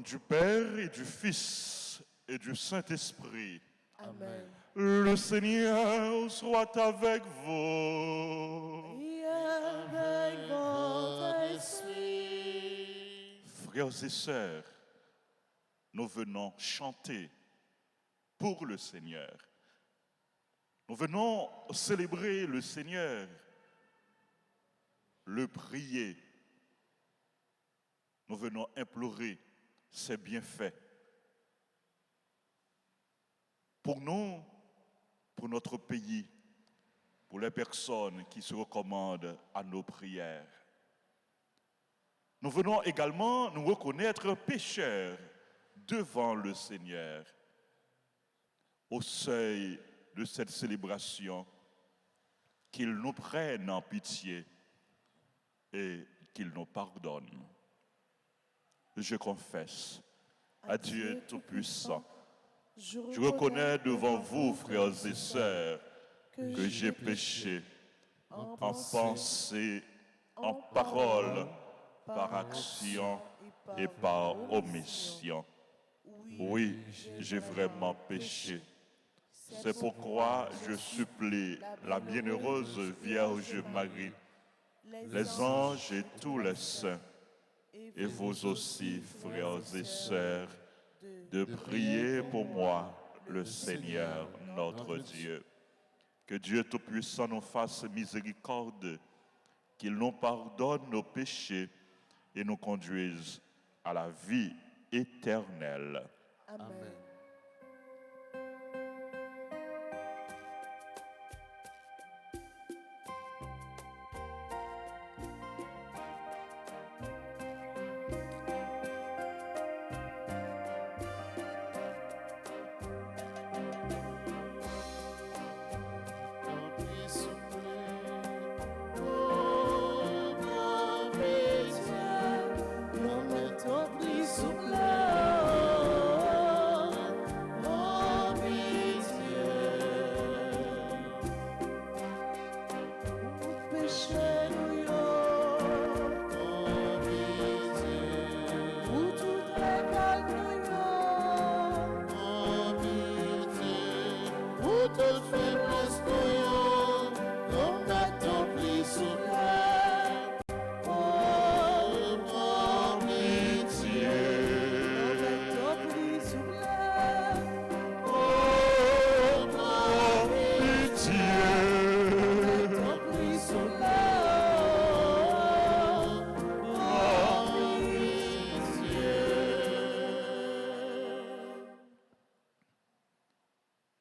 nom du Père et du Fils et du Saint-Esprit. Amen. Le Seigneur soit avec vous. Et avec votre esprit. Frères et sœurs, nous venons chanter pour le Seigneur. Nous venons célébrer le Seigneur, le prier. Nous venons implorer ses bienfaits. Pour nous, pour notre pays, pour les personnes qui se recommandent à nos prières. Nous venons également nous reconnaître pécheurs devant le Seigneur. Au seuil de cette célébration, qu'il nous prenne en pitié et qu'il nous pardonne. Je confesse à Dieu Tout-Puissant. Je reconnais devant vous, frères et sœurs, que j'ai péché en pensée, en parole, par action et par omission. Oui, j'ai vraiment péché. C'est pourquoi je supplie la bienheureuse Vierge Marie, les anges et tous les saints, et vous aussi, frères et sœurs, de prier pour moi, le Seigneur, notre Dieu. Que Dieu Tout-Puissant nous fasse miséricorde, qu'il nous pardonne nos péchés et nous conduise à la vie éternelle. Amen.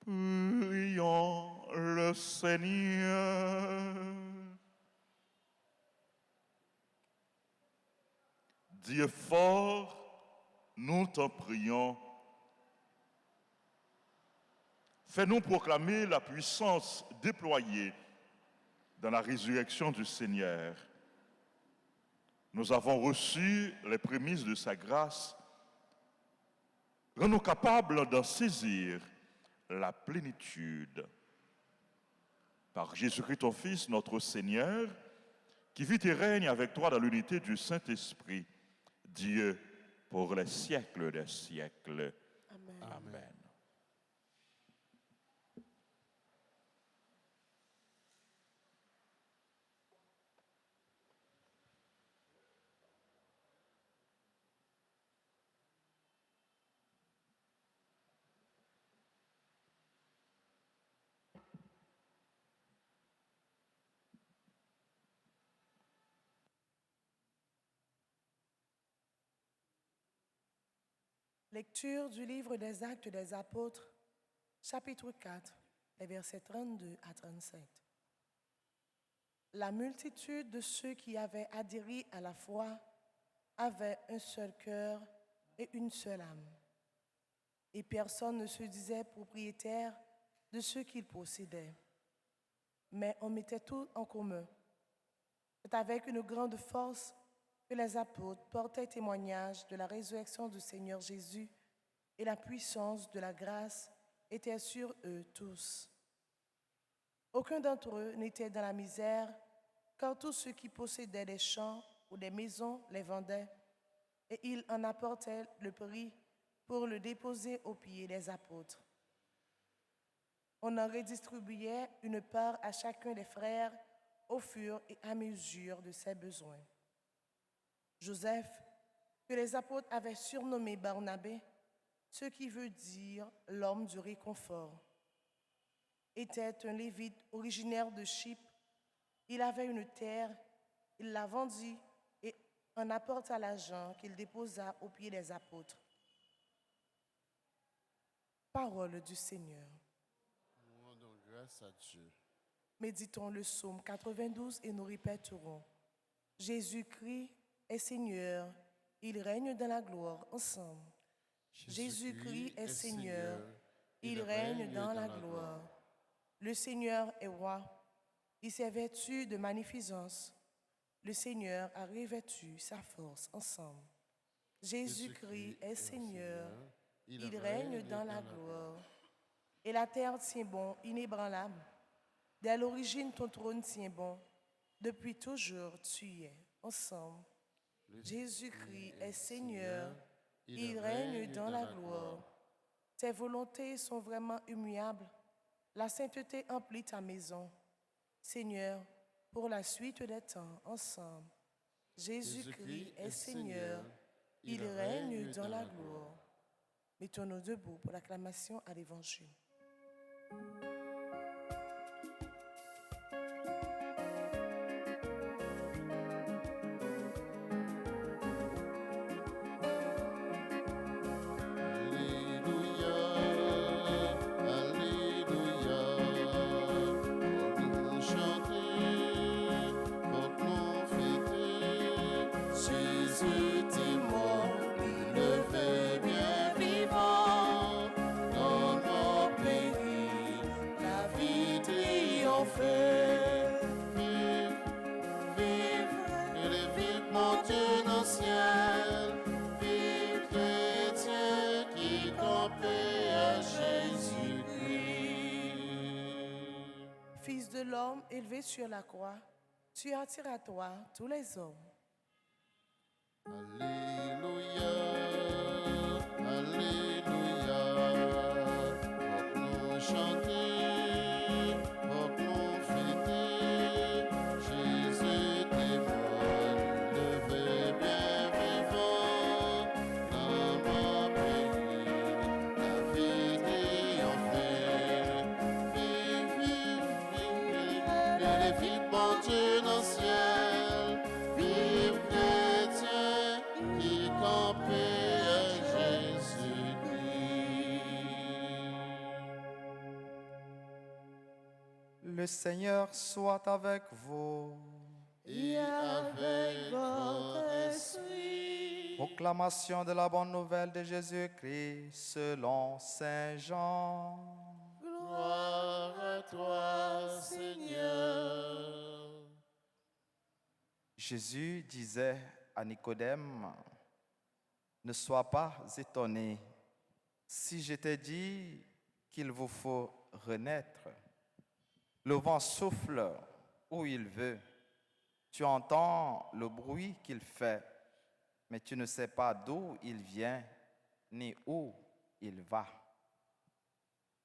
Prions le Seigneur. Dieu fort, nous t'en prions. Fais-nous proclamer la puissance déployée dans la résurrection du Seigneur. Nous avons reçu les prémices de sa grâce. Rends-nous capables d'en saisir la plénitude. Par Jésus-Christ, ton Fils, notre Seigneur, qui vit et règne avec toi dans l'unité du Saint-Esprit, Dieu, pour les siècles des siècles. Amen. Amen. Lecture du livre des Actes des Apôtres, chapitre 4, les versets 32 à 37. La multitude de ceux qui avaient adhéré à la foi avait un seul cœur et une seule âme. Et personne ne se disait propriétaire de ce qu'il possédait. Mais on mettait tout en commun. C'est avec une grande force que les apôtres portaient témoignage de la résurrection du Seigneur Jésus et la puissance de la grâce était sur eux tous. Aucun d'entre eux n'était dans la misère, car tous ceux qui possédaient des champs ou des maisons les vendaient et il en apportait le prix pour le déposer aux pieds des apôtres. On en redistribuait une part à chacun des frères au fur et à mesure de ses besoins. Joseph, que les apôtres avaient surnommé Barnabé, ce qui veut dire l'homme du réconfort, était un lévite originaire de Chypre. Il avait une terre, il la vendit et en apporta l'argent qu'il déposa aux pieds des apôtres. Parole du Seigneur. Nous rendons grâce à Dieu. Méditons le psaume 92 et nous répéterons. Jésus-Christ est Seigneur, il règne dans la gloire ensemble. Jésus-Christ est Seigneur, il règne dans la gloire. Le Seigneur est roi, il s'est vêtu de magnificence. Le Seigneur a revêtu sa force ensemble. Jésus-Christ est Seigneur, il règne dans la gloire. Et la terre tient bon, inébranlable. Dès l'origine, ton trône tient bon. Depuis toujours, tu y es ensemble. Jésus-Christ est Seigneur, il règne dans la gloire. Tes volontés sont vraiment immuables. La sainteté emplit ta maison. Seigneur, pour la suite des temps, ensemble. Jésus-Christ est Seigneur, il règne dans la gloire. Mettons-nous debout pour l'acclamation à l'Évangile. Fils de l'homme élevé sur la croix, tu attires à toi tous les hommes. Alléluia, Alléluia. Pour nous chanter, pour nous fêter, Jésus t'es mort, levé bien vivant, dans mon pays, la vie triomphée. Vive, vive, vive, les vies bon Dieu dans le ciel, vive chrétien qui campait à Jésus-Christ. Le Seigneur soit avec vous. Et avec votre esprit. Proclamation de la bonne nouvelle de Jésus-Christ selon Saint Jean. Gloire à toi, Seigneur. Jésus disait à Nicodème, ne sois pas étonné. Si je t'ai dit qu'il vous faut renaître, le vent souffle où il veut. Tu entends le bruit qu'il fait, mais tu ne sais pas d'où il vient ni où il va.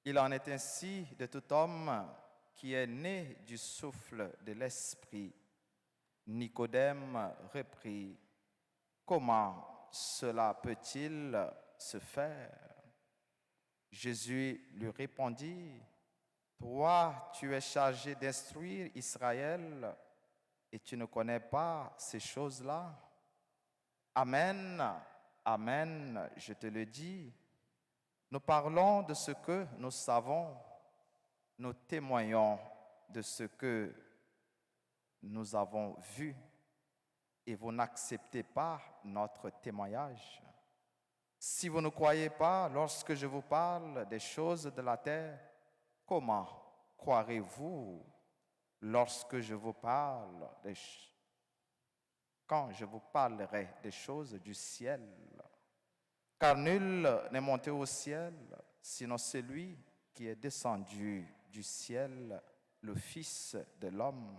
Il en est ainsi de tout homme qui est né du souffle de l'Esprit. Nicodème reprit, comment cela peut-il se faire? Jésus lui répondit, toi, tu es chargé d'instruire Israël et tu ne connais pas ces choses-là? Amen, amen, je te le dis. Nous parlons de ce que nous savons, nous témoignons de ce que nous avons vu et vous n'acceptez pas notre témoignage. Si vous ne croyez pas lorsque je vous parle des choses de la terre, comment croirez-vous lorsque je vous parle quand je vous parlerai des choses du ciel? Car nul n'est monté au ciel, sinon celui qui est descendu du ciel, le Fils de l'homme.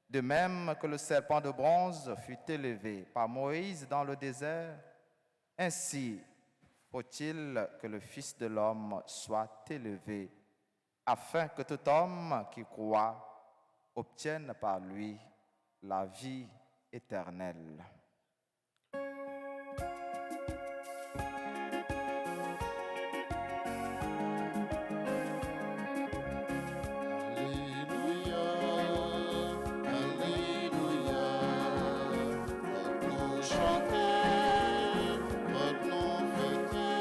De même que le serpent de bronze fut élevé par Moïse dans le désert, ainsi faut-il que le Fils de l'homme soit élevé, afin que tout homme qui croit obtienne par lui la vie éternelle. Alléluia, Alléluia. Nous chanter, nous fêter,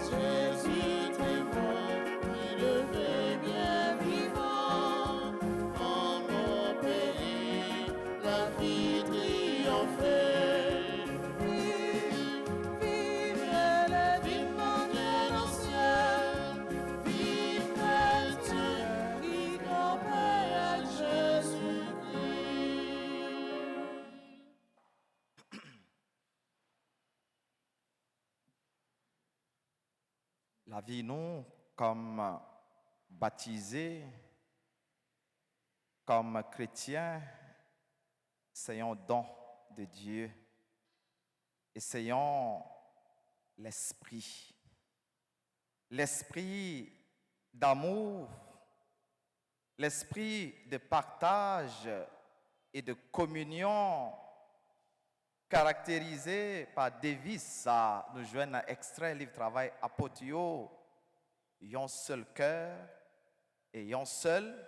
Jésus témoin, élevé bien vivant, en mon pays, la vie triomphée. Vive l'événement de l'ancien, vive Dieu qui compare à Jésus-Christ. La vie, nous, comme baptisés, comme chrétiens, c'est un don de Dieu. Essayons l'esprit. L'esprit d'amour, l'esprit de partage et de communion caractérisé par Davis, ça nous joignent un extrait livre travail apotio, un seul cœur et un seul,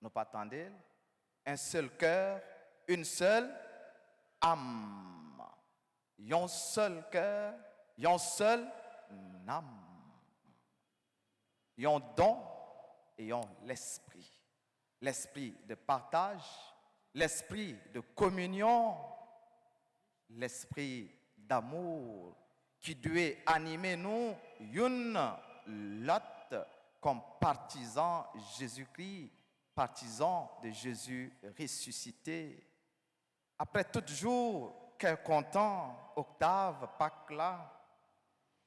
nous pas attendez, un seul cœur, une seule âme. Un seul cœur, un seul âme. Un don et un l'esprit. L'esprit de partage, l'esprit de communion, l'esprit d'amour qui doit animer nous, une l'autre, comme partisans Jésus-Christ, partisans de Jésus ressuscité. Après tout jour, quel content, octave, Pâques là,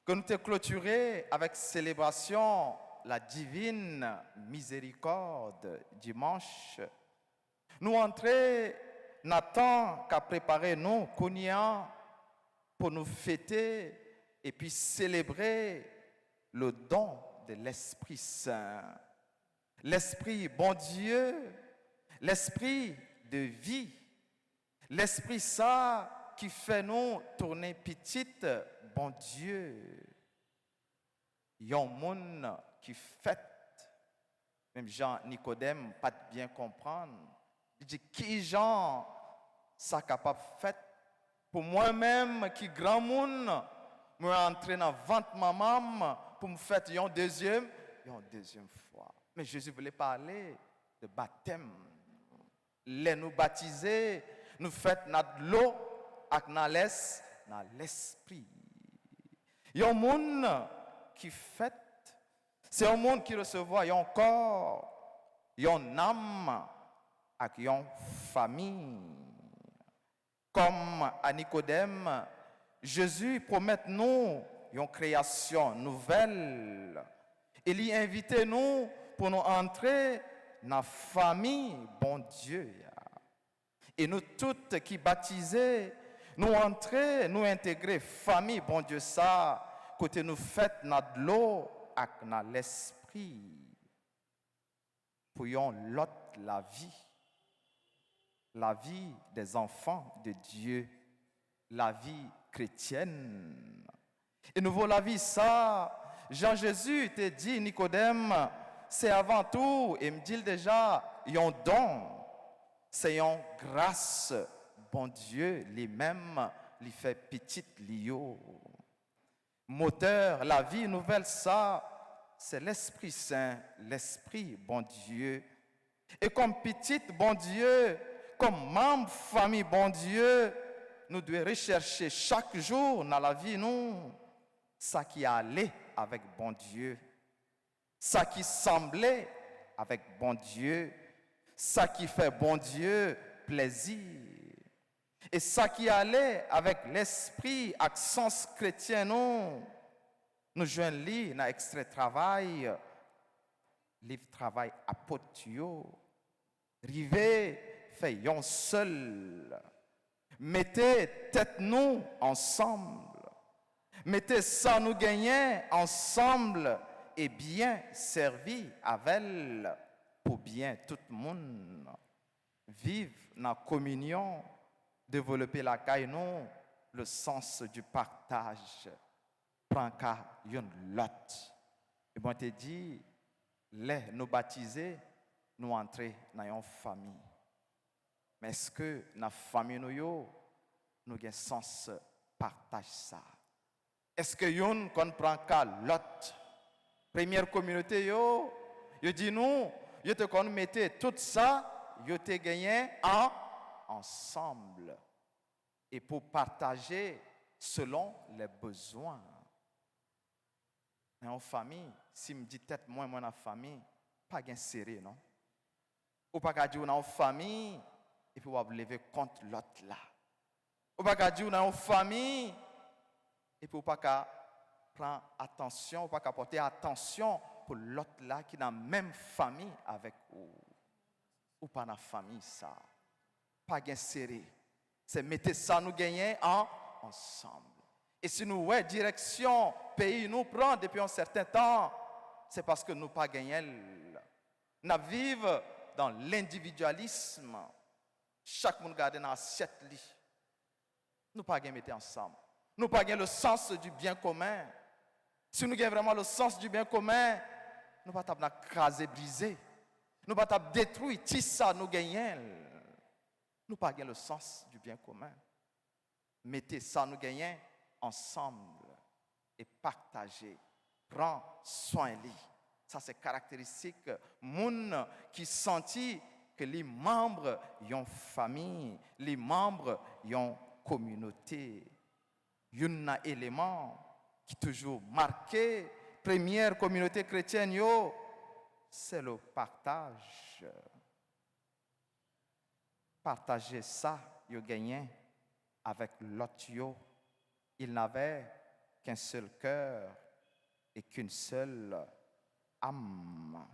que nous te clôturé avec célébration la divine miséricorde dimanche. Nous entrer Nathan qu'a préparé nous, Kounia, pour nous fêter et puis célébrer le don de l'Esprit Saint. L'Esprit bon Dieu, l'Esprit de vie, l'Esprit Saint qui fait nous tourner petite, bon Dieu. Yon moun qui fait, même Jean Nicodème, pas bien comprendre. Il dit, qui Jean, ça capable fait pour moi-même qui grand monde, me entrer dans ventre maman pour me faire une deuxième fois. Mais Jésus voulait parler de baptême. Les nous baptiser, nous fait notre l'eau avec dans l'esprit. Il y a un monde qui fait, c'est un monde qui recevoir un corps, une âme, avec une famille. Comme à Nicodème, Jésus promet nous une création nouvelle. Il y invite nous pour nous entrer dans la famille, bon Dieu. Et nous toutes qui baptisés, nous entrer, nous intégrer famille, bon Dieu ça, côté nous fait notre l'eau avec l'esprit. Pour l'autre la vie des enfants de Dieu, la vie chrétienne. Et nouveau la vie ça, Jean-Jésus te dit, Nicodème, c'est avant tout, et me dit déjà, un don, c'est une grâce, bon Dieu, les mêmes, les fait petite lio. Moteur, la vie nouvelle ça, c'est l'Esprit Saint, l'Esprit, bon Dieu. Et comme petite, bon Dieu, comme membre famille, bon Dieu, nous devons rechercher chaque jour dans la vie, nous, ça qui allait avec bon Dieu, ça qui semblait avec bon Dieu, ça qui fait bon Dieu plaisir. Et ça qui allait avec l'esprit, avec sens chrétien, nous joignons li dans extrait travail, livre travail apotio. Rivez, faisons seul. Mettez tête nous ensemble. Mettez ça nous gagner ensemble et bien servi avec elle pour bien tout le monde. Vivre dans la communion, développer la caille nous, le sens du partage. Prends qu'à yon lot. Et bon te dit, les nous baptiser, nous entrer dans une famille. Mais est-ce que dans la famille nous avons un sens partage ça? Est-ce que yon qu'on prend qu'à l'autre? Première communauté yo dit nous, yo te qu'on mettait tout ça, yo te gagné ensemble et pour partager selon les besoins. Dans une famille, si me dit tête moi dans la famille, pas gain serré non. Ou pas qu'à dire dans une famille et puis vous lever contre l'autre là. Ou pas qu'à dire dans une famille et puis pas qu'à prendre attention, ou pas qu'à porter attention pour l'autre là qui est dans la même famille avec vous. Ou pas dans la famille ça. Pas gain serré. C'est mettre ça nous gagner ensemble. Et si nous ouais direction pays nous prend depuis un certain temps, c'est parce que nous pas gagné. Nous vivons dans l'individualisme. Chaque monde garde dans assiette li. Nous pas gagné mettre ensemble. Nous pas gagné le sens du bien commun. Si nous gagnons vraiment le sens du bien commun, nous pas taper craser briser. Nous pas taper détruire tout ça nous gagnons. Nous pas gagné le sens du bien commun. Mettez ça nous gagnons ensemble et partager. Prends soin de lui. Ça c'est caractéristique moun qui sentit que les membres ont famille, les membres ont communauté. Il y a un élément qui toujours marqué première communauté chrétienne yo, c'est le partage. Partager ça, yo gagné avec l'autre yo. Il n'avait qu'un seul cœur et qu'une seule âme.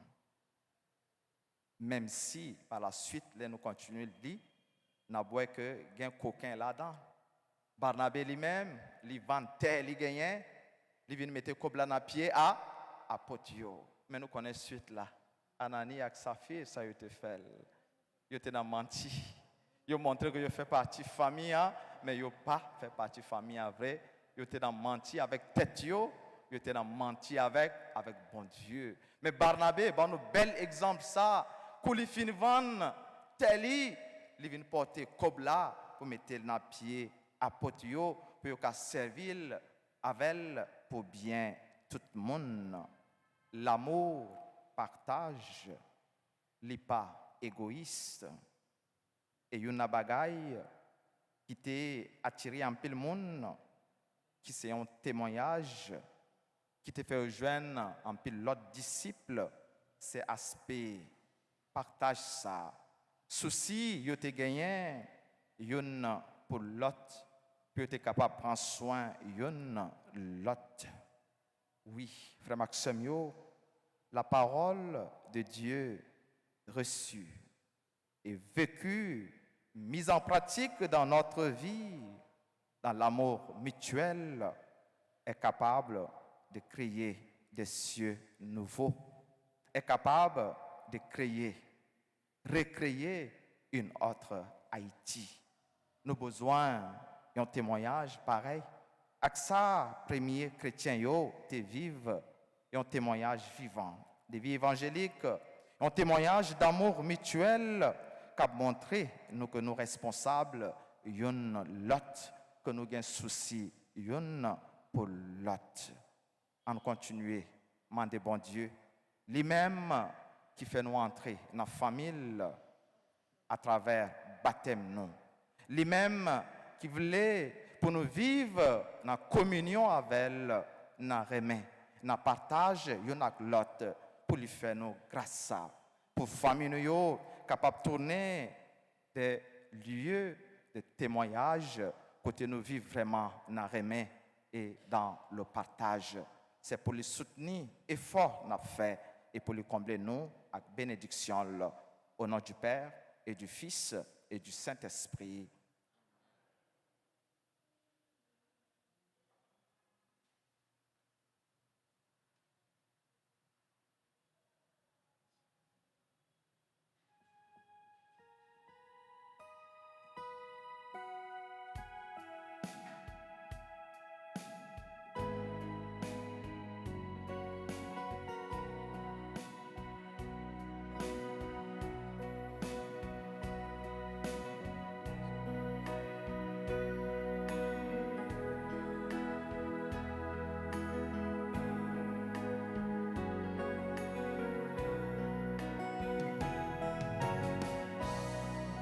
Même si par la suite, là, nous continuons de dire, nous avons que il y a un coquin là-dedans. Barnabé lui-même, il vend terre, il gagne, il vient mettre Kobla dans pied à Potio. Mais nous connaissons suite là. Anani avec sa fille, ça a été fait. Il était dans menti. Il a montré que il fait partie de la famille, mais il n'a pas fait partie de la famille en vrai. Il était dans menti avec tête, il était dans menti avec bon Dieu. Mais Barnabé, bon, un bel exemple ça. Quand il finit vendre tel, il vient porter Kobla pour mettre dans pied à Potio pour qu'il servir avec elle pour bien tout le monde. L'amour, partage, n'est pas égoïste. Et il y a une bagaille qui t'a attiré un peu le monde, qui c'est un témoignage, qui t'a fait rejoindre un peu l'autre disciple, c'est aspect partage ça. Souci, yo te gagné, yon pour l'autre, puis tu es capable de prendre soin yon l'autre. Oui, frère Maxime, la parole de Dieu reçue et vécue, mise en pratique dans notre vie, dans l'amour mutuel, est capable de créer des cieux nouveaux, est capable de créer, recréer une autre Haïti. Nous avons besoin d'un témoignage pareil. Avec ça, premier chrétien, te vive un témoignage vivant, de vie évangélique, un témoignage d'amour mutuel qui a montré nous que nous responsables, yon l'autre, que nous avons souci, yon pour l'autre. On continue, demander bon Dieu, lui-même qui fait nous entrer dans la famille à travers baptême nous. Lui-même qui voulait pour nous vivre dans la communion avec elle, dans remè, dans partage yon avec l'autre pour lui faire nous grâce pour famille nous capable de tourner des lieux de témoignage côté nous vivre vraiment dans remè et dans le partage. C'est pour les soutenir effort n'a fait et pour les combler nous avec bénédiction Au nom du Père et du Fils et du Saint-Esprit.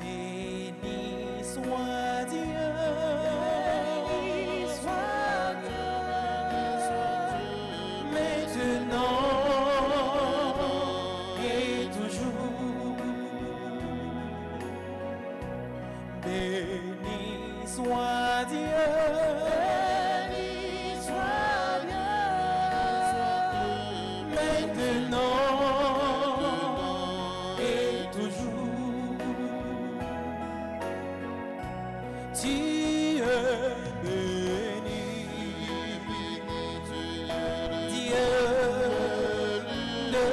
Béni soit Dieu, maintenant et toujours. Béni soit Dieu, maintenant et toujours. Dieu béni, Dieu de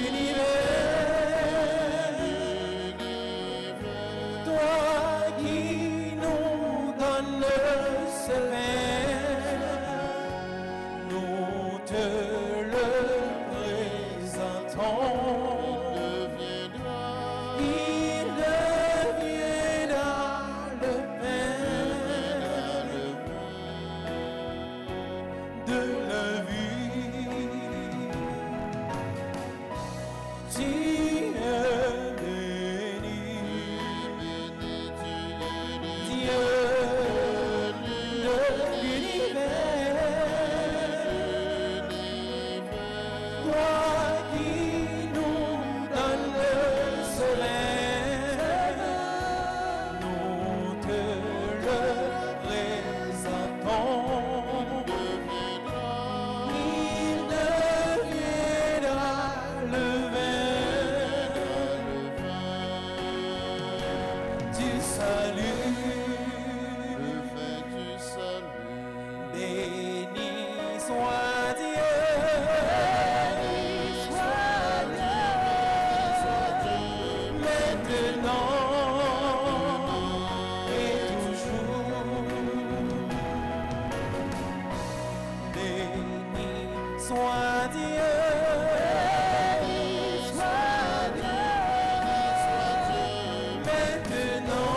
l'univers, toi qui nous donnes ce pain, nous te le présentons. Il deviendra le pain de la vie. Dieu béni, Dieu de l'univers, toi qui nous donnes le soleil, nous te le présentons. Il deviendra le vin du salut. Béni soit Dieu, maintenant et toujours. Béni soit Dieu, maintenant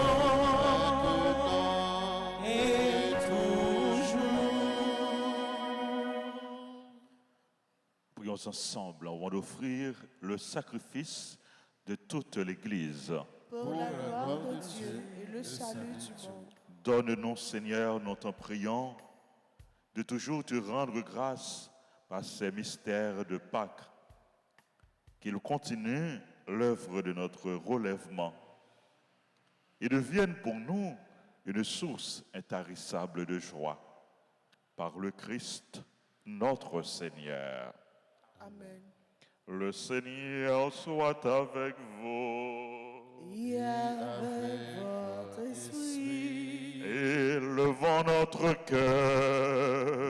et toujours. Prions ensemble avant d'offrir le sacrifice de toute l'Église. Pour la gloire de Dieu et le salut du monde. Donne-nous, Seigneur, nous t'en prions, de toujours te rendre grâce par ces mystères de Pâques, qu'ils continuent l'œuvre de notre relèvement et deviennent pour nous une source intarissable de joie. Par le Christ, notre Seigneur. Amen. Le Seigneur soit avec vous. Et avec votre esprit, Élevons notre cœur.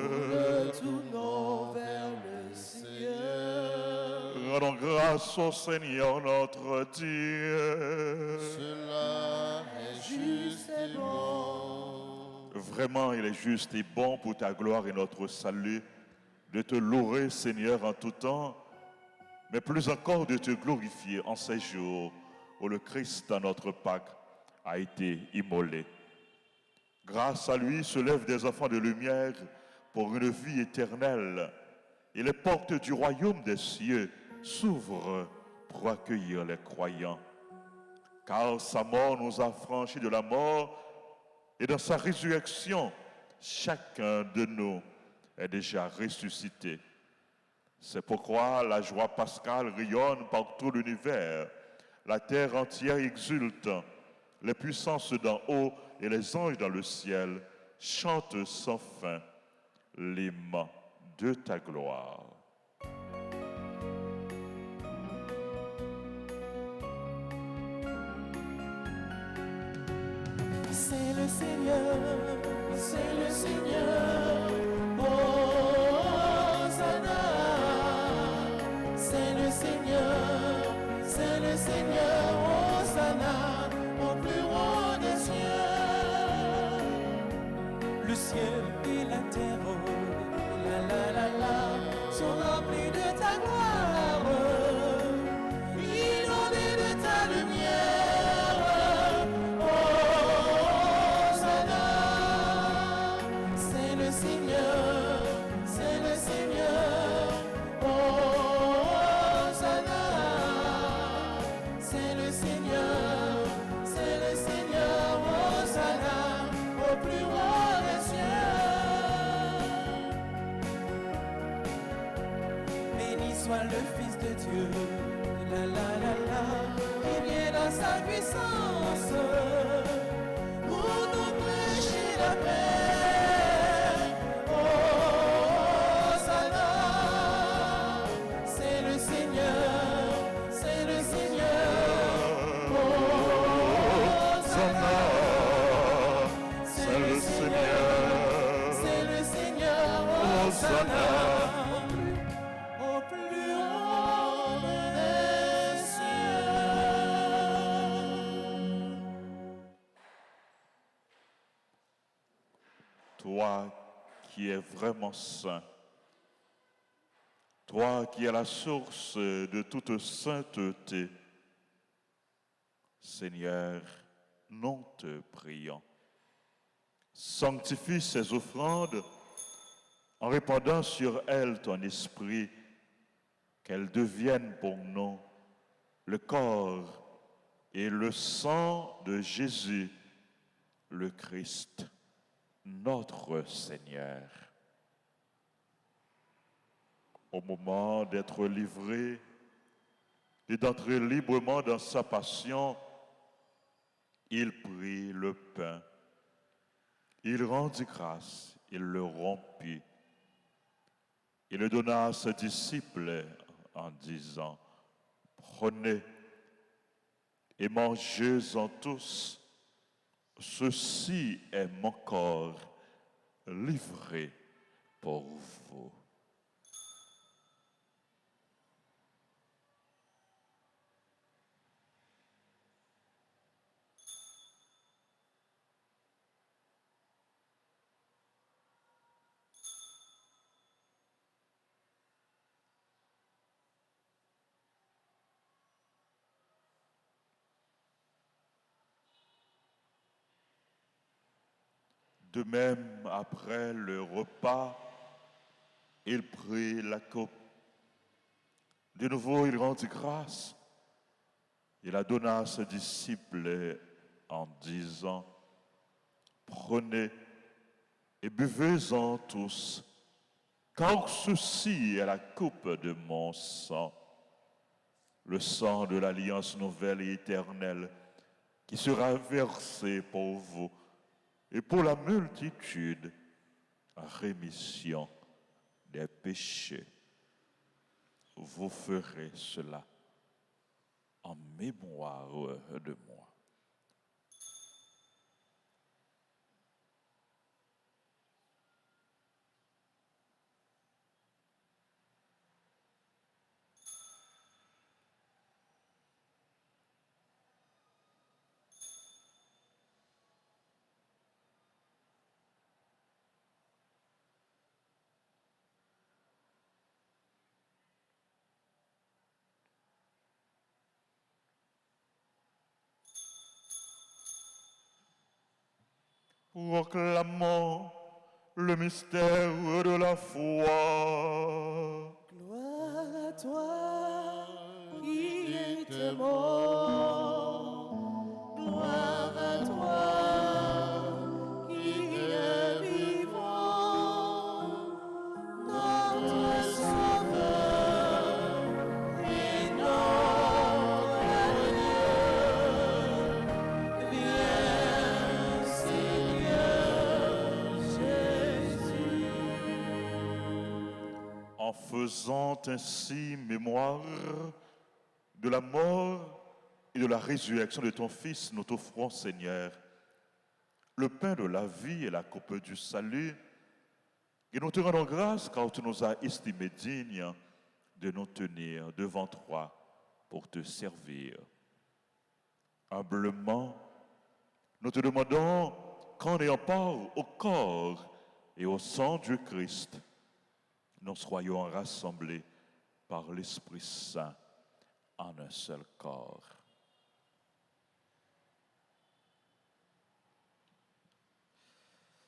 tournons vers le Seigneur. Rendons grâce au Seigneur notre Dieu. Cela est Juste et bon. Vraiment, il est juste et bon pour ta gloire et notre salut de te louer, Seigneur, en tout temps, mais plus encore de te glorifier en ces jours où le Christ, à notre Pâques, a été immolé. Grâce à lui se lèvent des enfants de lumière pour une vie éternelle, et les portes du royaume des cieux s'ouvrent pour accueillir les croyants. Car sa mort nous a franchis de la mort, et dans sa résurrection, chacun de nous est déjà ressuscité. C'est pourquoi la joie pascale rayonne par tout l'univers. La terre entière exulte. Les puissances d'en haut et les anges dans le ciel chantent sans fin l'hymne de ta gloire. le Seigneur, c'est le Seigneur. Hosanna, c'est le Seigneur, c'est le Seigneur. Hosanna, au plus haut des cieux. Le ciel et la terre, sont remplis de ta gloire. Inondés de ta lumière. Hosanna, c'est le Seigneur, c'est le Seigneur. Hosanna, c'est le Seigneur, c'est le Seigneur. Hosanna, au plus haut des cieux. Béni soit le Fils de Dieu, qui vient dans sa puissance pour nous prêcher la paix. Hosanna, c'est le Seigneur, c'est le Seigneur. Hosanna, c'est le Seigneur, c'est le Seigneur. Hosanna, au plus haut des cieux. Toi qui es vraiment saint, toi qui es la source de toute sainteté, Seigneur, nous te prions. Sanctifie ces offrandes en répandant sur elles ton esprit, qu'elles deviennent pour nous le corps et le sang de Jésus, le Christ, notre Seigneur. Au moment d'être livré et d'entrer librement dans sa passion, il prit le pain, il rendit grâce, il le rompit, il le donna à ses disciples en disant, prenez et mangez-en tous, ceci est mon corps livré pour vous. De même, après le repas, il prit la coupe. De nouveau, il rendit grâce. Il la donna à ses disciples en disant, prenez et buvez-en tous, car ceci est la coupe de mon sang, le sang de l'alliance nouvelle et éternelle, qui sera versé pour vous et pour la multitude en rémission des péchés. Vous ferez cela en mémoire de moi. Proclamons le mystère de la foi. Gloire à toi qui es mort. Gloire à toi qui es vivant. Notre Sauveur et notre Dieu. Viens, Seigneur Jésus. En faisant ainsi mémoire de la mort et de la résurrection de ton Fils, nous t'offrons, Seigneur, le pain de la vie et la coupe du salut. Et nous te rendons grâce car tu nous as estimés dignes de nous tenir devant toi pour te servir. Humblement, nous te demandons qu'en ayant part au corps et au sang du Christ, nous soyons rassemblés par l'Esprit Saint en un seul corps.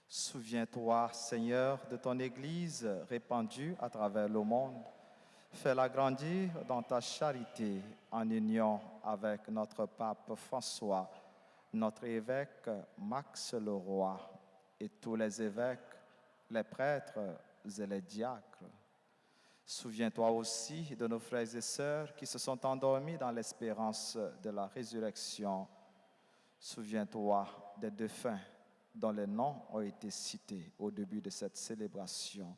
Souviens-toi, Seigneur, de ton Église répandue à travers le monde. Fais-la grandir dans ta charité en union avec notre pape François, notre évêque Max Leroy et tous les évêques, les prêtres et les diacres. Souviens-toi aussi de nos frères et sœurs qui se sont endormis dans l'espérance de la résurrection. Souviens-toi des défunts dont les noms ont été cités au début de cette célébration.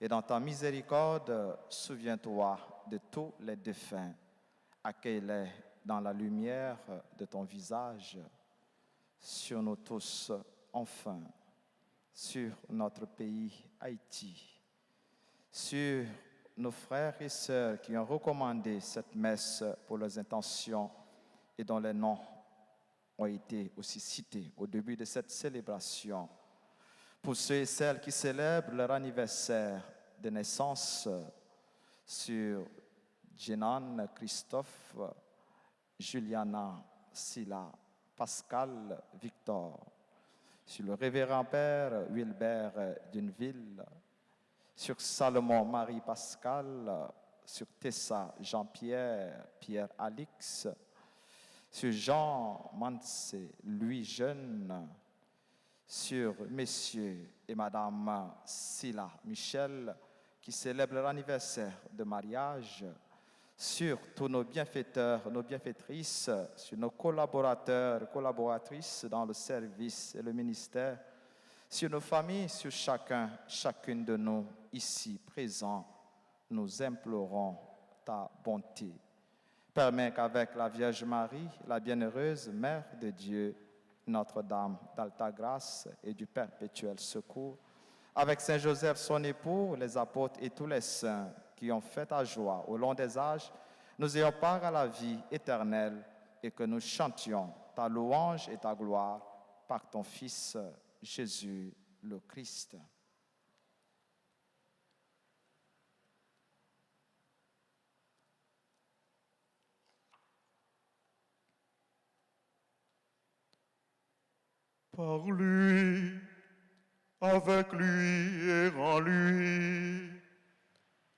Et dans ta miséricorde, souviens-toi de tous les défunts. Accueille-les dans la lumière de ton visage, sur nous tous, enfin, sur notre pays, Haïti, sur nos frères et sœurs qui ont recommandé cette messe pour leurs intentions et dont les noms ont été aussi cités au début de cette célébration. Pour ceux et celles qui célèbrent leur anniversaire de naissance, sur Jenan, Christophe, Juliana, Silla, Pascal, Victor, sur le révérend père Wilbert Duneville, sur Salomon Marie-Pascal, sur Tessa Jean-Pierre, Pierre-Alix, sur Jean Mansé, Louis Jeune, sur Messieurs et Madame Silla Michel, qui célèbrent leur anniversaire de mariage, sur tous nos bienfaiteurs, nos bienfaitrices, sur nos collaborateurs, collaboratrices dans le service et le ministère, sur nos familles, sur chacune de nous ici présents, nous implorons ta bonté. Permets qu'avec la Vierge Marie, la bienheureuse Mère de Dieu, Notre-Dame d'Alta Grâce et du Perpétuel Secours, avec Saint Joseph, son époux, les apôtres et tous les saints qui ont fait ta joie au long des âges, nous ayons part à la vie éternelle et que nous chantions ta louange et ta gloire par ton Fils Jésus le Christ. Par lui, avec lui et en lui,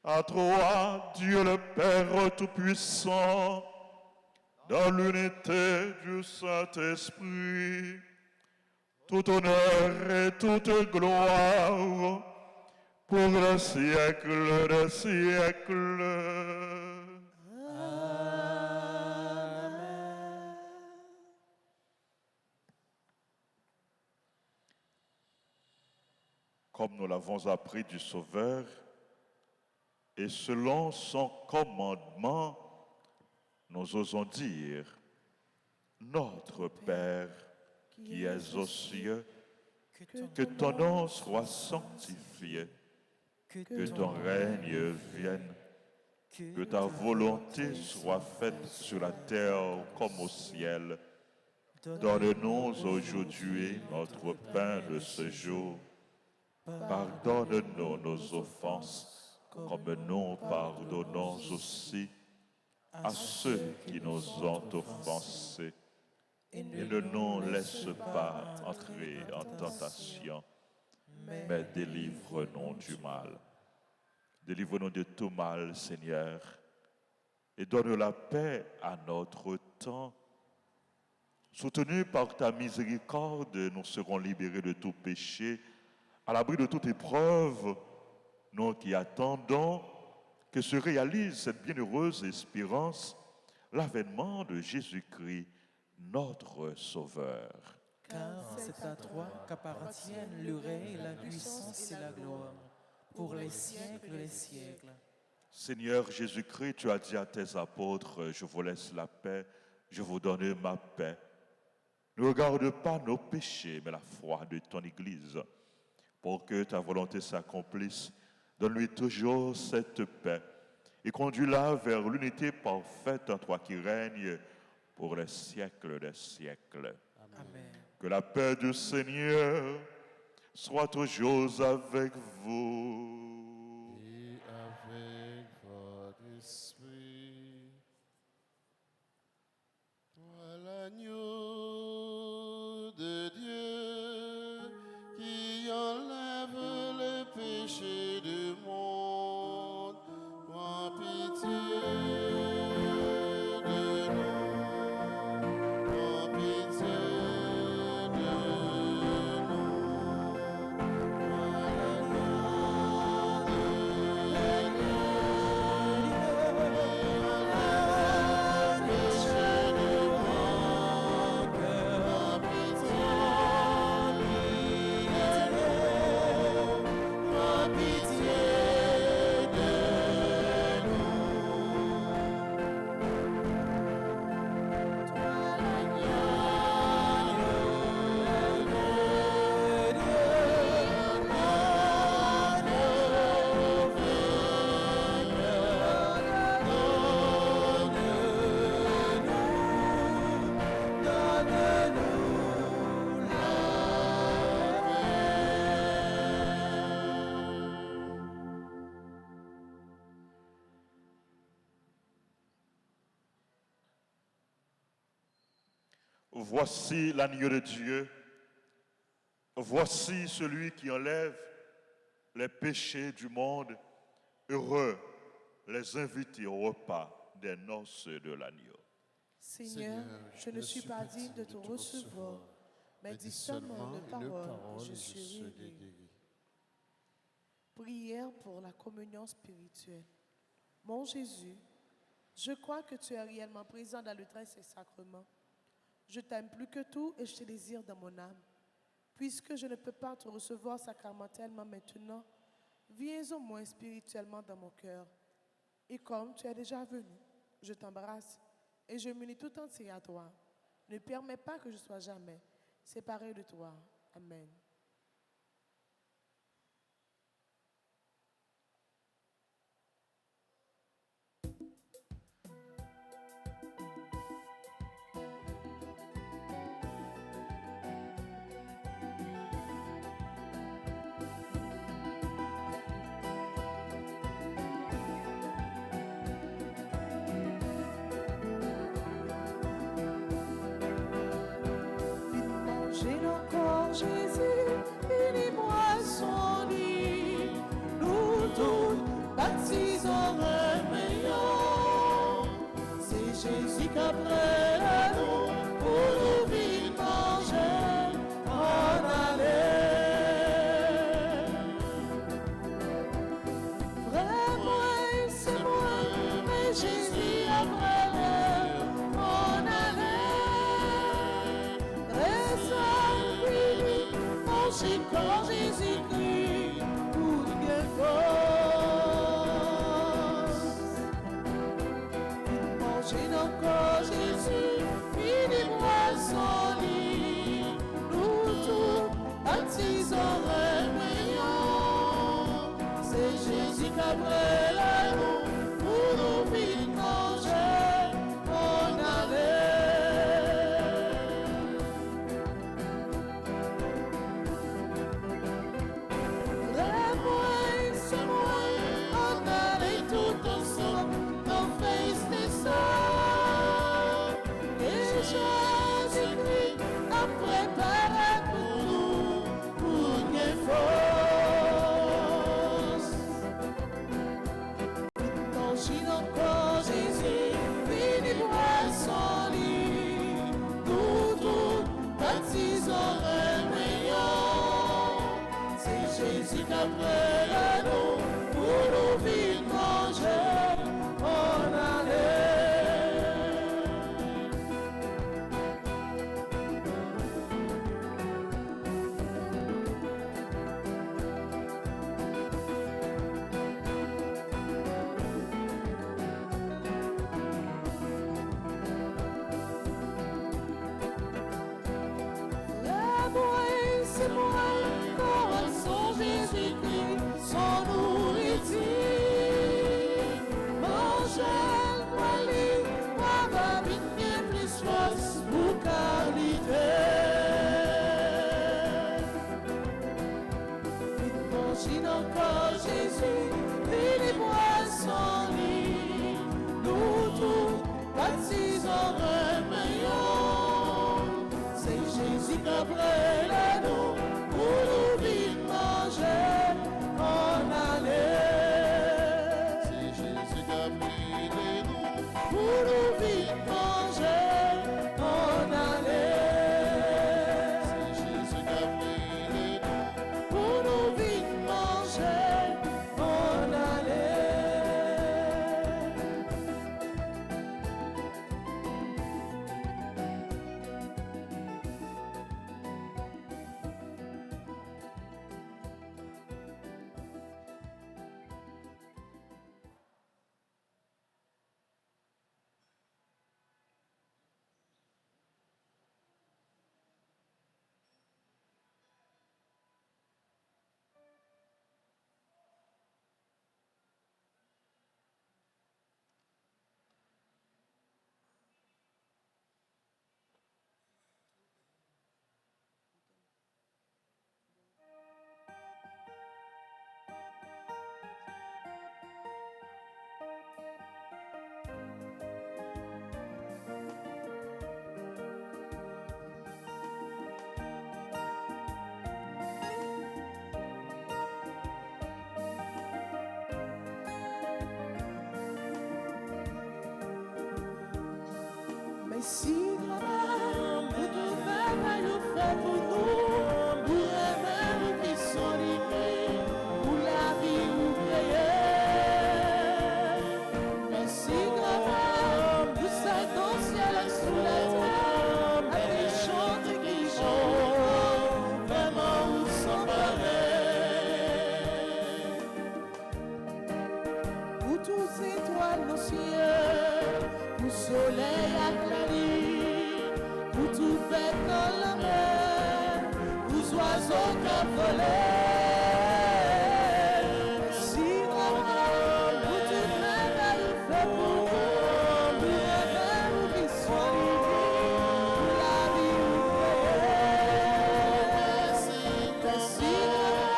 à toi, Dieu le Père Tout-Puissant, dans l'unité du Saint-Esprit, tout honneur et toute gloire pour le siècle des siècles. Comme nous l'avons appris du Sauveur, et selon son commandement, nous osons dire, Notre Père qui es aux cieux, que ton nom soit sanctifié, que ton règne vienne, que ta volonté soit faite sur la terre comme au ciel. Donne-nous aujourd'hui notre pain de ce jour. Pardonne-nous nos offenses, comme nous pardonnons aussi à ceux qui nous ont offensés. Et ne nous laisse pas entrer en tentation, mais délivre-nous du mal. Délivre-nous de tout mal, Seigneur, et donne la paix à notre temps. Soutenus par ta miséricorde, nous serons libérés de tout péché, à l'abri de toute épreuve, nous qui attendons que se réalise cette bienheureuse espérance, l'avènement de Jésus-Christ, notre Sauveur. Car c'est à toi qu'appartiennent le règne, la puissance et la gloire, pour les siècles des siècles. Seigneur Jésus-Christ, tu as dit à tes apôtres, je vous laisse la paix, je vous donne ma paix. Ne regarde pas nos péchés, mais la foi de ton Église, pour que ta volonté s'accomplisse. Donne-lui toujours cette paix et conduis-la vers l'unité parfaite en toi qui règnes pour les siècles des siècles. Amen. Que la paix du Seigneur soit toujours avec vous. Et avec votre esprit. Toi l'agneau de Dieu qui enlève le péché du monde, prends pitié de nous, prends pitié de nous. Toi l'agneau de Dieu qui enlève le péché du monde, prends pitié de nous, prends pitié de nous. Voici l'agneau de Dieu. Voici celui qui enlève les péchés du monde. Heureux les invités au repas des noces de l'agneau. Seigneur, je ne suis pas digne de te recevoir, mais dis seulement une parole et je serai guéri. Prière pour la communion spirituelle. Mon Jésus, je crois que tu es réellement présent dans le très saint sacrement. Je t'aime plus que tout et je te désire dans mon âme. Puisque je ne peux pas te recevoir sacramentellement maintenant, viens au moins spirituellement dans mon cœur. Et comme tu es déjà venu, je t'embrasse et je m'unis tout entier à toi. Ne permets pas que je sois jamais séparé de toi. Amen. J'ai encore Jésus, unis-moi son lit. Nous tous baptisons meilleur. C'est Jésus qu'après nous, pour nous vivre manger, en aller. Vraiment, c'est moi, mais Jésus après en aller. C'est quand Jésus-Christ pour bien force. Mangez encore Jésus, unis-moi son lit. Nous tous baptisons réveillons. C'est Jésus qu'après la nous, pour nous vivre manger, en aller. Jésus-Christ a préparé pour nous une force. Mangez encore Jésus, unis-moi son lit. Nous tous baptisons réveillons. C'est Jésus qu'après nous, pour nous vivre manger, en aller. Merci, grand pour tout travail nous fait pour nous, pour les mêmes qui sont livrés, pour la vie nous créée. Merci, grand pour cette dans ciel et sous la terre, avec chante qui chante, vraiment où sont pareils. Pour toutes étoiles nos cieux, pour soleil éclairé, pour tout fait dans la mer, pour oiseaux qui volaient. Merci, maman, pour tout merveille fait pour nous, pour les mêmes qui sont livrés, pour la vie nous créée. Merci, maman,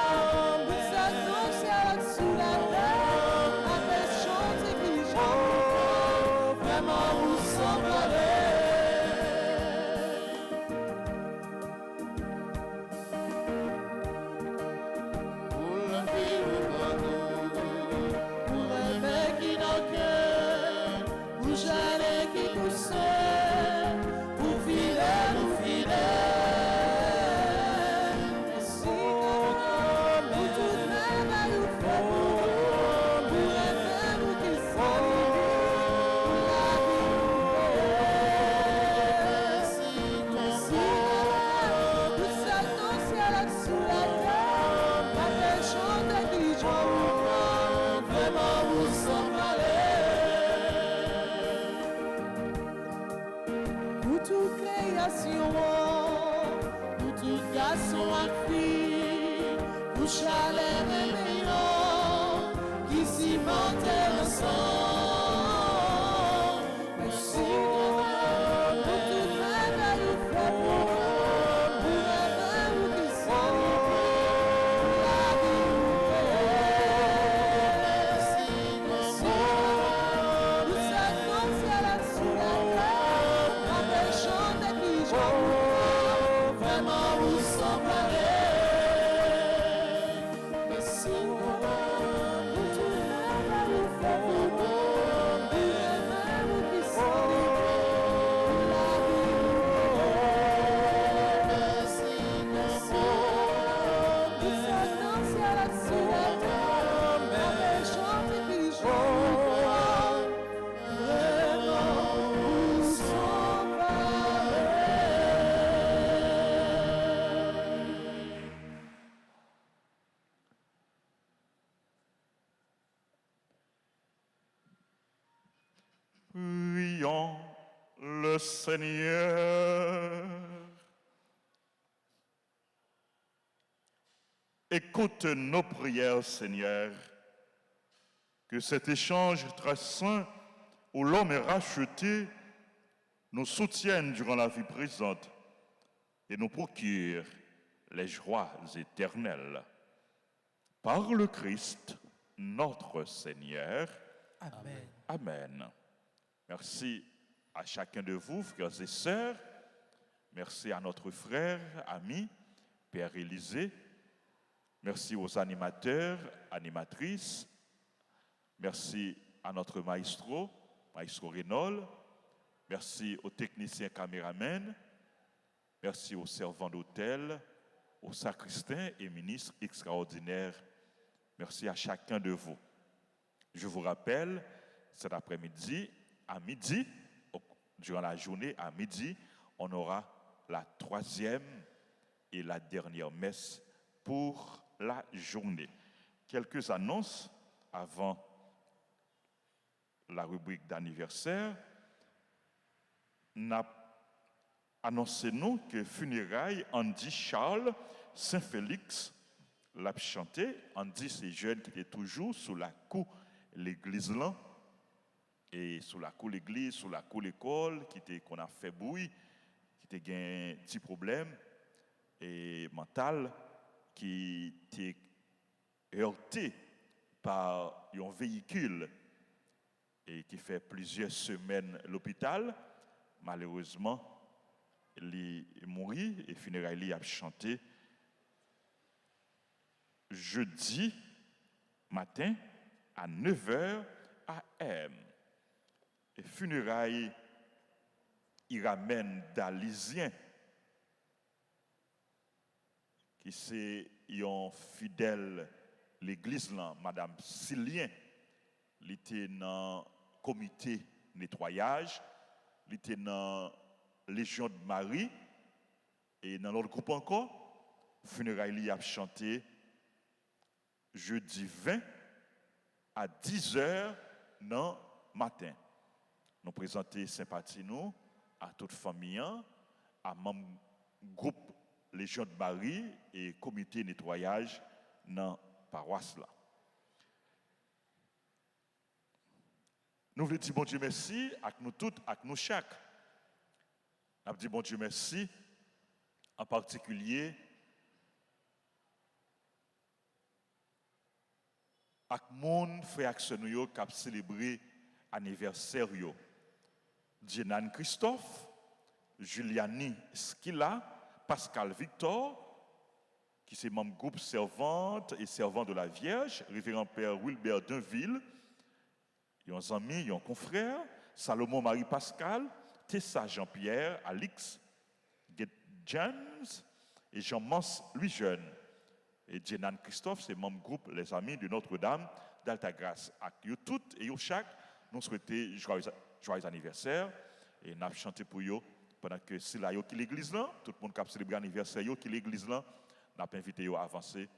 pour cette eau ciel sous la terre, avec chante qui chante, vraiment vous semblez. Pour la vie nous Pour les mecs qui n'ont cœur, pour j'allais qui poussait, pour fidèle ou fidèle. Merci, pour toute merveille ou fait pour nous, pour les mêmes qui sont livrés, pour la vie nous créée. Merci, pour cette eau ciel sous la terre, avec chante qui chante, vraiment vous semblez. Pour toute création, pour tout garçon et fille, pour chalet réveillant, qui cimentait ensemble. Merci, pour toute merveille ou fait pour nous, pour les mêmes qui sont livrés, pour la vie nous créée. Merci, pour cette eau ciel sous la terre, avec chante qui chante, vraiment vous semblez. Merci, pour tout merveille ou fait pour nous, pour les mêmes qui sont livrés, pour la vie nous créée. Merci, pour cette eau ciel sous la terre, avec chante qui chante, vraiment vous semblez. Prions le Seigneur. Écoute nos prières, Seigneur, que cet échange très saint où l'homme est racheté nous soutienne durant la vie présente et nous procure les joies éternelles. Par le Christ, notre Seigneur. Amen. Amen. Merci à chacun de vous, frères et sœurs. Merci à notre frère, ami, Père Élisée. Merci aux animateurs, animatrices. Merci à notre maestro, Maestro Renaud. Merci aux techniciens caméramens. Merci aux servants d'hôtel, aux sacristains et ministres extraordinaires. Merci à chacun de vous. Je vous rappelle, cet après-midi, à midi, durant la journée, à midi, on aura la troisième et la dernière messe pour la journée. Quelques annonces avant la rubrique d'anniversaire. N'a annoncé nous que funérailles Andy Charles Saint-Félix l'a chanté. Andy, c'est jeune qui était toujours sous la cour l'église là. Et sous la cour l'église, sous la cour l'école, qu'on a fait bruit, qui était un petit problème et mental, qui était heurté par un véhicule et qui fait plusieurs semaines à l'hôpital. Malheureusement, il est mort et funérailles a chanté jeudi matin à 9h AM. Et funérailles Iramène d'Alisien, qui c'est un fidèle l'église là, Madame Silien, il était dans le comité nettoyage, il était dans Légion de Marie, et dans l'autre groupe encore, funérailles a chanté jeudi 20 à 10h dans matin. Nous présentons sympathie nous à toute famille, à membre groupe Légion de Marie et comité nettoyage dans la paroisse là. Nous voulons dire bon Dieu merci à nous toutes, à nous chaque. Nous dit bon Dieu merci en particulier à mon frère Axenoyo qui a célébré anniversaire yo. Jenan Christophe, Juliani Skila, Pascal Victor, qui c'est membre groupe servante et servant de la Vierge, révérend père Wilbert Dunville, yon ami, yon confrère, Salomon Marie Pascal, Tessa Jean-Pierre, Alix James et Jean-Mans Louis Jeune. Et Jenan Christophe, c'est membre groupe Les Amis de Notre-Dame d'Altagrace. À eux toutes et eux chaque, nous souhaitons joyeux anniversaire et nous avons chanté pour eux pendant que c'est là qui l'église là, tout le monde qui a célébré l'anniversaire qui l'église là, nous avons invité à avancer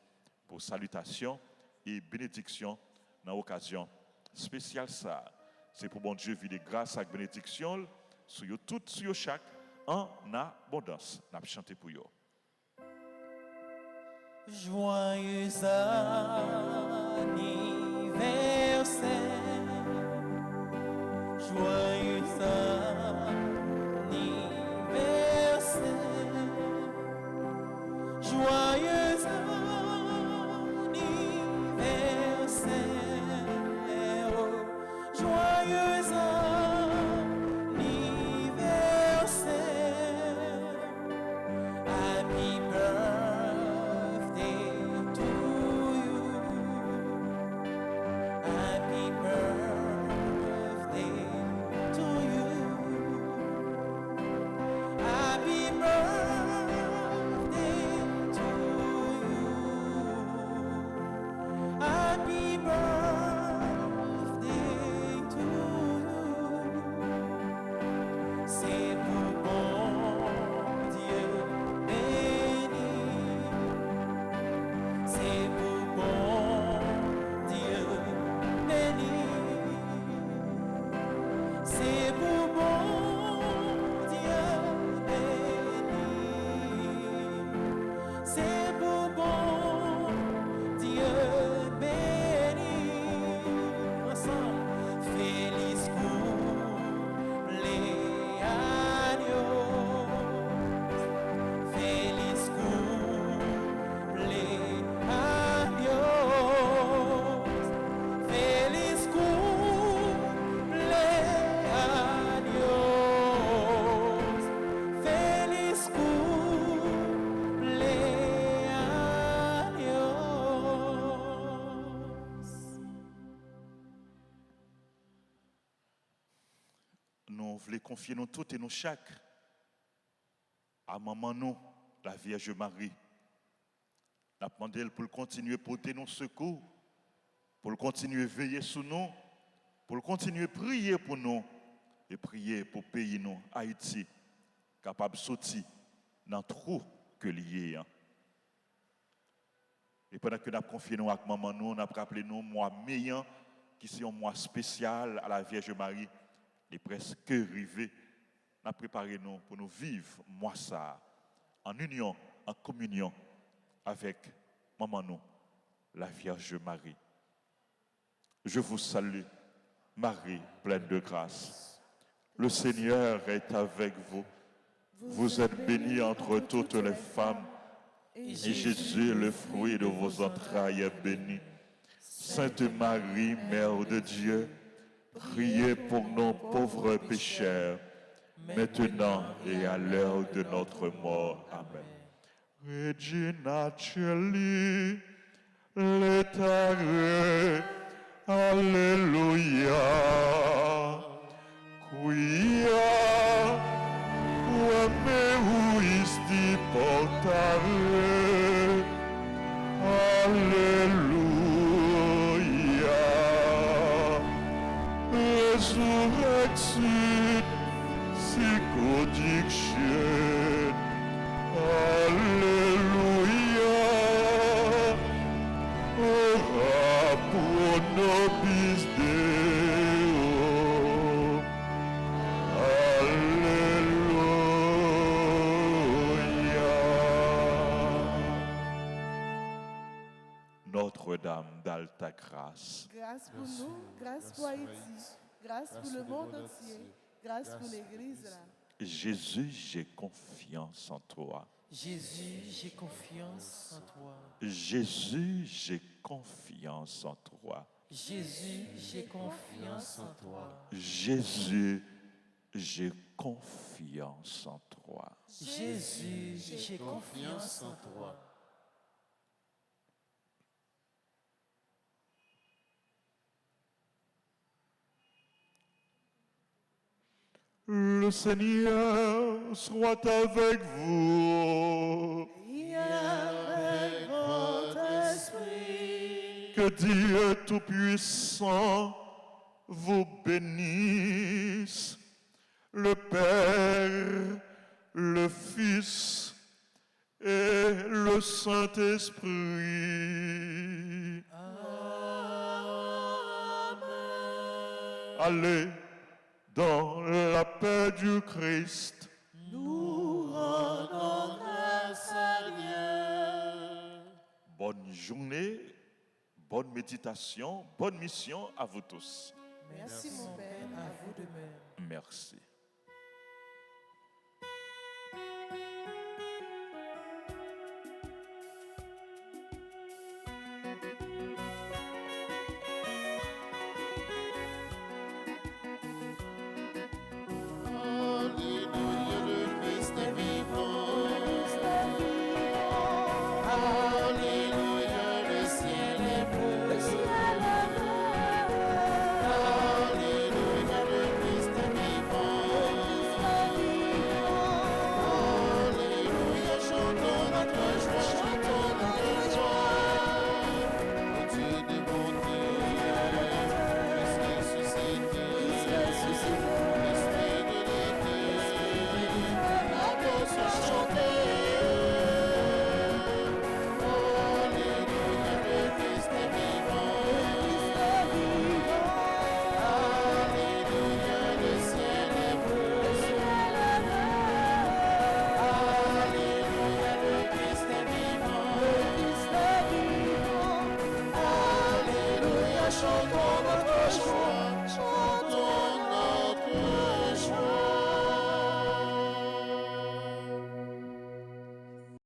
pour salutation et bénédiction dans l'occasion spéciale ça. C'est pour bon Dieu vivre grâce et bénédiction sur eux toutes, sur eux chaque, en abondance. Nous avons chanté pour eux. Joyeux anniversaire, joyeux anniversaire, joyeux anniversaire, joyeux anniversaire, happy birthday to you, happy birthday to you, happy birthday to you, happy birthday to you. C'est pour bon Dieu béni, c'est pour bon Dieu béni, c'est pour bon Dieu béni, c'est pour bon Dieu béni. Ensemble, Feliz cumpleaños, Feliz cumpleaños, Feliz cumpleaños, Feliz cumpleaños. Nous voulons confier nous toutes et nous chaque à maman nous, la Vierge Marie. Nous avons demandé pour continuer à porter nos secours, pour continuer à veiller sur nous, pour continuer à prier pour nous et prier pour le pays nous, Haïti, capable de sortir dans le trou que lié. Et pendant que nous avons confié nous à maman nous, nous avons rappelé nous mois meilleur qui est un mois spécial à la Vierge Marie. Et presque arrivé, nous préparé nous pour nous vivre moi ça en union, en communion avec maman nous, la Vierge Marie. Je vous salue, Marie, pleine de grâce. Le Seigneur est avec vous. Vous êtes bénie entre toutes les femmes, et Jésus, le fruit de vos entrailles, est béni. Sainte Marie, Mère de Dieu, priez pour nos pauvres pécheurs, maintenant et à l'heure de notre mort. Amen. Regina Celi, letare, Alléluia, quia meu isti portare. Alléluia. Resurrection, psychodiction. Alléluia. Ora pro nobis Deo. Alléluia. Notre-Dame d'Alta Grâce, Grâce pour nous, grâce pour Haïti, grâce pour le monde entier, grâce pour l'Église là. Jésus, j'ai confiance en toi. Jésus, j'ai confiance en toi. Jésus, j'ai confiance en toi. Jésus, j'ai confiance en toi. Jésus, j'ai confiance en toi. Jésus, j'ai confiance en toi. Le Seigneur soit avec vous. Et avec votre esprit, Que Dieu Tout-Puissant vous bénisse, le Père, le Fils et le Saint-Esprit. Allez dans la paix du Christ. nous rendons grâce à Dieu. Bonne journée, bonne méditation, bonne mission à vous tous. Merci mon Père, À vous de même. Merci. Alléluia, le Christ est vivant. Alléluia, le ciel est bleu. Alléluia, le Christ est vivant. Alléluia, chantons notre joie, chantons notre joie. Au Dieu de bonté, Christ ressuscité, l'esprit de l'été, la voix se chanter. Alléluia, le Christ est vivant. Alléluia, le ciel est bleu. Alléluia, le Christ est vivant. Alléluia, chantons